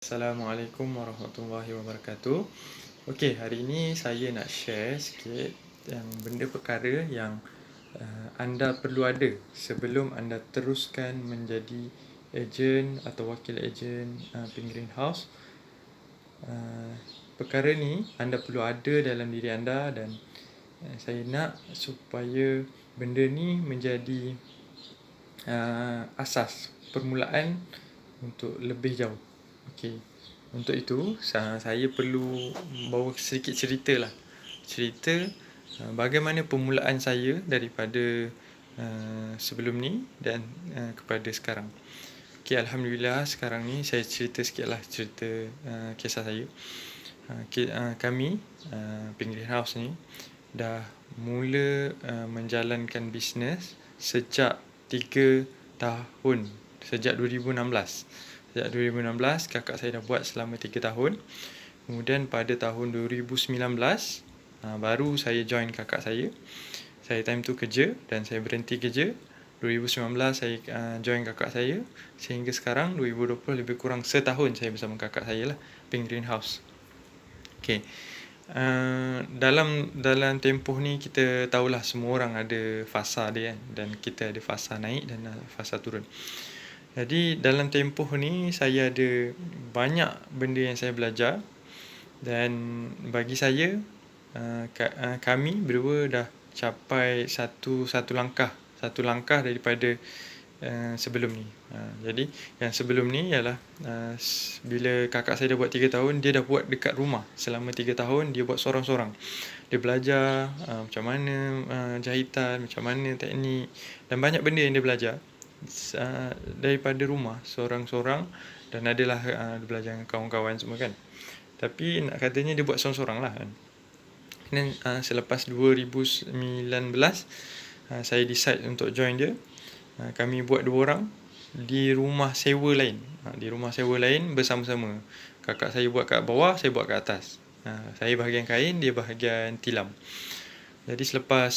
Assalamualaikum warahmatullahi wabarakatuh. Okey, hari ini saya nak share sikit yang benda perkara yang anda perlu ada sebelum anda teruskan menjadi ejen atau wakil ejen Pink Greenhouse. Perkara ni anda perlu ada dalam diri anda dan saya nak supaya benda ni menjadi asas permulaan untuk lebih jauh. Okey. Untuk itu saya perlu bawa sedikit cerita lah. Cerita bagaimana permulaan saya daripada sebelum ni dan kepada sekarang. Okey, alhamdulillah sekarang ni saya cerita sikitlah cerita kisah saya. Kami Pink Greenhouse ni dah mula menjalankan bisnes sejak 3 tahun, sejak 2016. Sejak 2016 kakak saya dah buat selama 3 tahun. Kemudian pada tahun 2019 baru saya join kakak saya. Saya time tu kerja dan saya berhenti kerja. 2019 saya join kakak saya sehingga sekarang 2020 lebih kurang setahun saya bersama kakak saya lah, Pink Greenhouse. Okey. Dalam tempoh ni kita tahulah semua orang ada fasa dia kan, dan kita ada fasa naik dan fasa turun. Jadi dalam tempoh ni saya ada banyak benda yang saya belajar dan bagi saya kami berdua dah capai satu langkah daripada sebelum ni. Jadi yang sebelum ni ialah bila kakak saya dah buat 3 tahun, dia dah buat dekat rumah selama 3 tahun, dia buat sorang-sorang. Dia belajar macam mana jahitan, macam mana teknik dan banyak benda yang dia belajar daripada rumah sorang-sorang, dan adalah dia belajar dengan kawan-kawan semua kan. Tapi nak katanya dia buat sorang-sorang lah kan. Dan selepas 2019 saya decide untuk join dia. Kami buat 2 orang di rumah sewa lain. Di rumah sewa lain bersama-sama. Kakak saya buat kat bawah, saya buat kat atas. Saya bahagian kain, dia bahagian tilam. Jadi selepas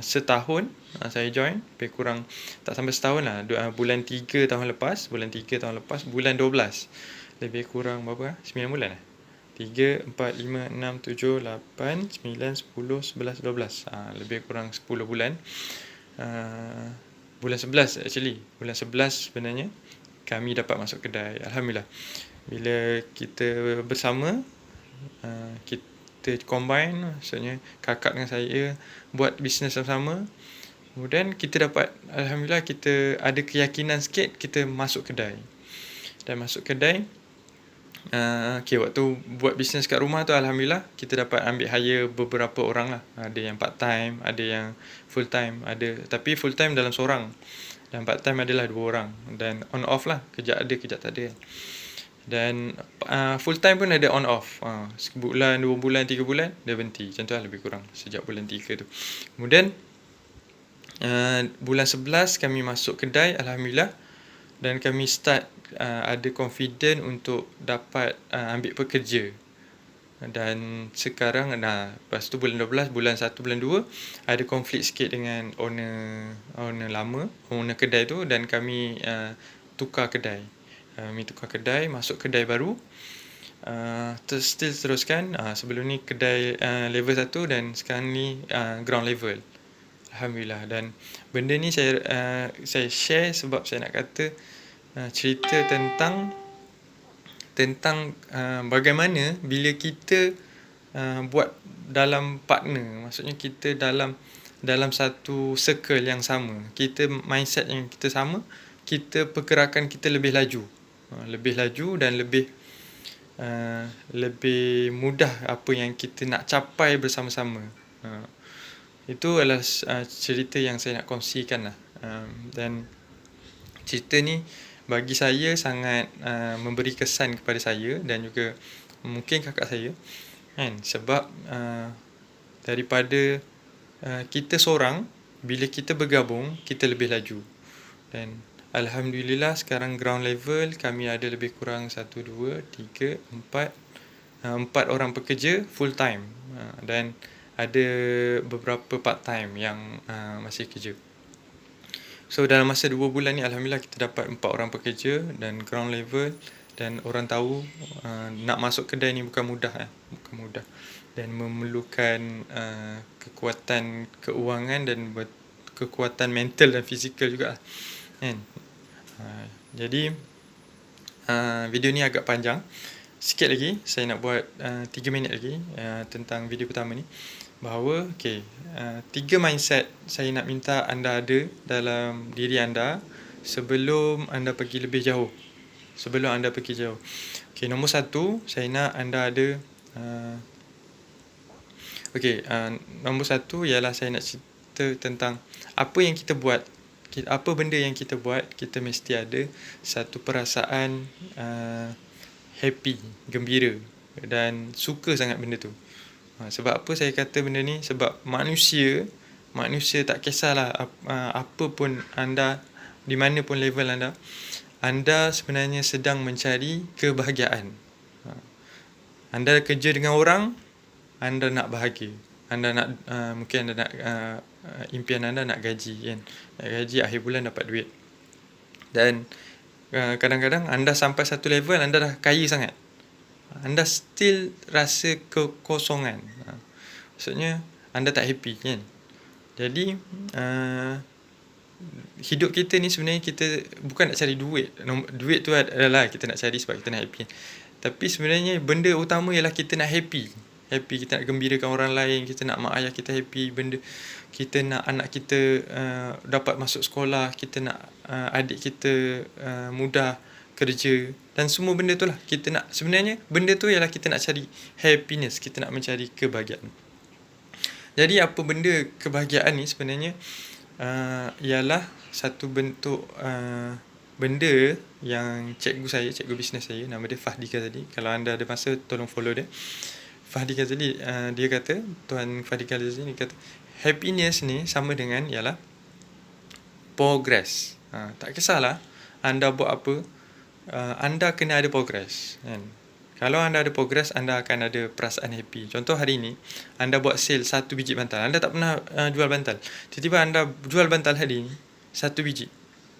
setahun saya join, lebih kurang tak sampai setahun lah, bulan 3 tahun lepas, bulan 12, lebih kurang berapa 9 bulan lah. 3, 4, 5, 6, 7, 8, 9, 10, 11, 12. Lebih kurang 10 bulan. Bulan 11 actually. Bulan 11 sebenarnya kami dapat masuk kedai. Alhamdulillah. Bila kita bersama, kita combine, maksudnya kakak dengan saya buat bisnes sama-sama. Kemudian kita dapat, alhamdulillah, kita ada keyakinan sikit kita masuk kedai. Dan masuk kedai, waktu buat bisnes kat rumah tu, alhamdulillah kita dapat ambil hire beberapa orang lah. Ada yang part time, ada yang full time, tapi full time dalam seorang, dan part time adalah 2 orang, dan on off lah, kejap ada kejap tak ada. Dan full time pun ada on off. Sebulan, 2 bulan, 3 bulan dia berhenti. Macam tu lah lebih kurang sejak bulan 3 tu. Kemudian bulan 11 kami masuk kedai, alhamdulillah, dan kami start ada confident untuk dapat ambil pekerja. Dan sekarang lepas tu bulan 12, bulan 1, bulan 2 ada konflik sikit dengan owner kedai tu, dan kami tukar kedai. Masuk kedai baru. Teruskan. Sebelum ni kedai level 1 dan sekarang ni ground level. Alhamdulillah. Dan benda ni saya share sebab saya nak kata cerita tentang bagaimana bila kita buat dalam partner, maksudnya kita dalam satu circle yang sama, kita mindset yang kita sama, kita pergerakan kita lebih laju dan lebih mudah apa yang kita nak capai bersama-sama. Itu adalah cerita yang saya nak kongsikan lah. Dan cerita ni bagi saya sangat memberi kesan kepada saya dan juga mungkin kakak saya kan, sebab daripada kita seorang, bila kita bergabung kita lebih laju. Dan alhamdulillah sekarang ground level kami ada lebih kurang 1, 2, 3, 4 orang pekerja full time, dan ada beberapa part time yang masih kerja. So dalam masa 2 bulan ni alhamdulillah kita dapat 4 orang pekerja dan ground level, dan orang tahu nak masuk kedai ni bukan mudah, bukan mudah, dan memerlukan kekuatan keuangan dan kekuatan mental dan fizikal juga kan. Jadi video ni agak panjang sikit lagi. Saya nak buat 3 minit lagi tentang video pertama ni, bahawa 3 mindset saya nak minta anda ada dalam diri anda sebelum anda pergi lebih jauh. Nombor 1, saya nak anda ada nombor 1 ialah saya nak cerita tentang apa yang kita buat. Apa benda yang kita buat, kita mesti ada satu perasaan happy, gembira dan suka sangat benda tu. Sebab apa saya kata benda ni? Sebab manusia tak kisahlah apa pun anda, di mana pun level anda sebenarnya sedang mencari kebahagiaan. Anda kerja dengan orang, anda nak bahagia. Anda nak mungkin anda nak impian anda nak gaji kan. Nak gaji akhir bulan dapat duit. Dan kadang-kadang anda sampai satu level anda dah kaya sangat, anda still rasa kekosongan. Maksudnya anda tak happy kan. Jadi hidup kita ni sebenarnya kita bukan nak cari duit. Duit tu adalah kita nak cari sebab kita nak happy. Tapi sebenarnya benda utama ialah kita nak happy, kita nak gembirakan orang lain, kita nak mak ayah kita happy, kita nak anak kita dapat masuk sekolah, kita nak adik kita mudah kerja, dan semua benda tu lah kita nak. Sebenarnya benda tu ialah kita nak cari happiness, kita nak mencari kebahagiaan. Jadi apa benda kebahagiaan ni sebenarnya ialah satu bentuk benda yang cikgu bisnes saya, nama dia Fahdi Ghazali. Kalau anda ada masa tolong follow dia. Fahdi Ghazali, dia kata, Tuan Fahdi Ghazali ni kata, happiness ni sama dengan ialah progress. Tak kisahlah anda buat apa, anda kena ada progress kan. Kalau anda ada progress, anda akan ada perasaan happy. Contoh hari ni anda buat sale 1 biji bantal. Anda tak pernah jual bantal, tiba-tiba anda jual bantal hari ni 1 biji.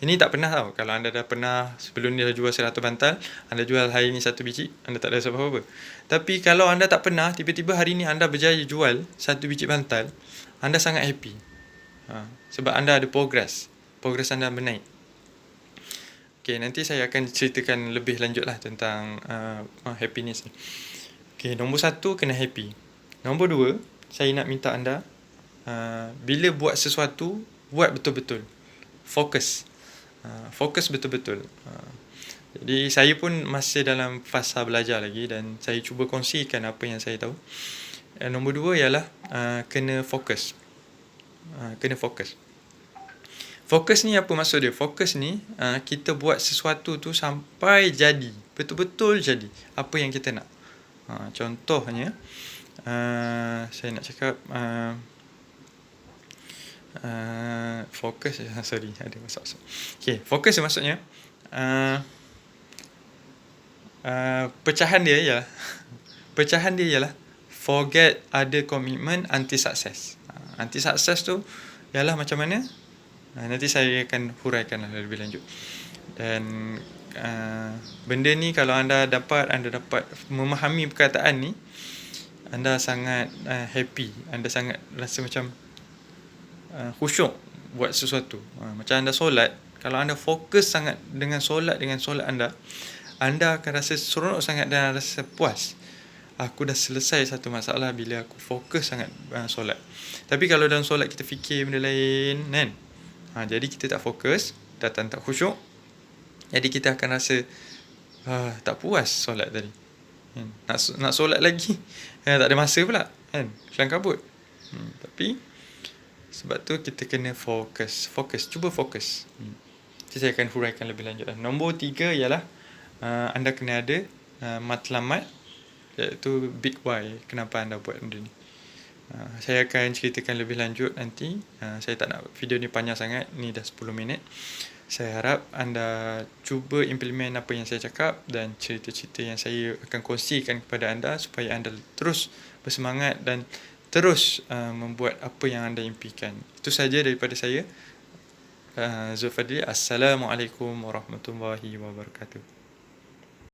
Ini tak pernah tau. Kalau anda dah pernah sebelum ni dah jual 100 bantal, anda jual hari ni 1 biji, anda tak ada rasa apa-apa. Tapi kalau anda tak pernah, tiba-tiba hari ni anda berjaya jual 1 biji bantal, anda sangat happy. Sebab anda ada progress anda menaik. Nanti saya akan ceritakan lebih lanjut lah tentang happiness ni. Nombor 1, kena happy. Nombor 2, saya nak minta anda bila buat sesuatu, buat betul-betul. Fokus betul-betul. Jadi saya pun masih dalam fasa belajar lagi, dan saya cuba kongsikan apa yang saya tahu. Nombor 2 ialah kena fokus. Fokus ni apa maksud dia? Fokus ni kita buat sesuatu tu sampai jadi, betul-betul jadi apa yang kita nak. Contohnya saya nak cakap fokus, ada maksud. Fokus maksudnya pecahan dia ialah forget other commitment, anti success. Anti success tu ialah macam mana? Nanti saya akan huraikan lebih lanjut. Dan benda ni kalau anda dapat memahami perkataan ni, anda sangat happy, anda sangat rasa macam khusyuk buat sesuatu. Macam anda solat, kalau anda fokus sangat dengan solat anda akan rasa seronok sangat dan rasa puas. Aku dah selesai satu masalah bila aku fokus sangat solat. Tapi kalau dalam solat kita fikir benda lain kan, jadi kita tak fokus, datang tak khusyuk. Jadi kita akan rasa tak puas solat tadi. Nak solat lagi tak ada masa pula kan, kelang kabut. Tapi sebab tu kita kena fokus, cuba fokus. Nanti saya akan huraikan lebih lanjut. Nombor 3 ialah anda kena ada matlamat, iaitu big why, kenapa anda buat benda ni. Saya akan ceritakan lebih lanjut nanti. Saya tak nak video ni panjang sangat, ni dah 10 minit. Saya harap anda cuba implement apa yang saya cakap dan cerita-cerita yang saya akan kongsikan kepada anda, supaya anda terus bersemangat dan terus membuat apa yang anda impikan. Itu saja daripada saya. Zulfadli. Assalamualaikum warahmatullahi wabarakatuh.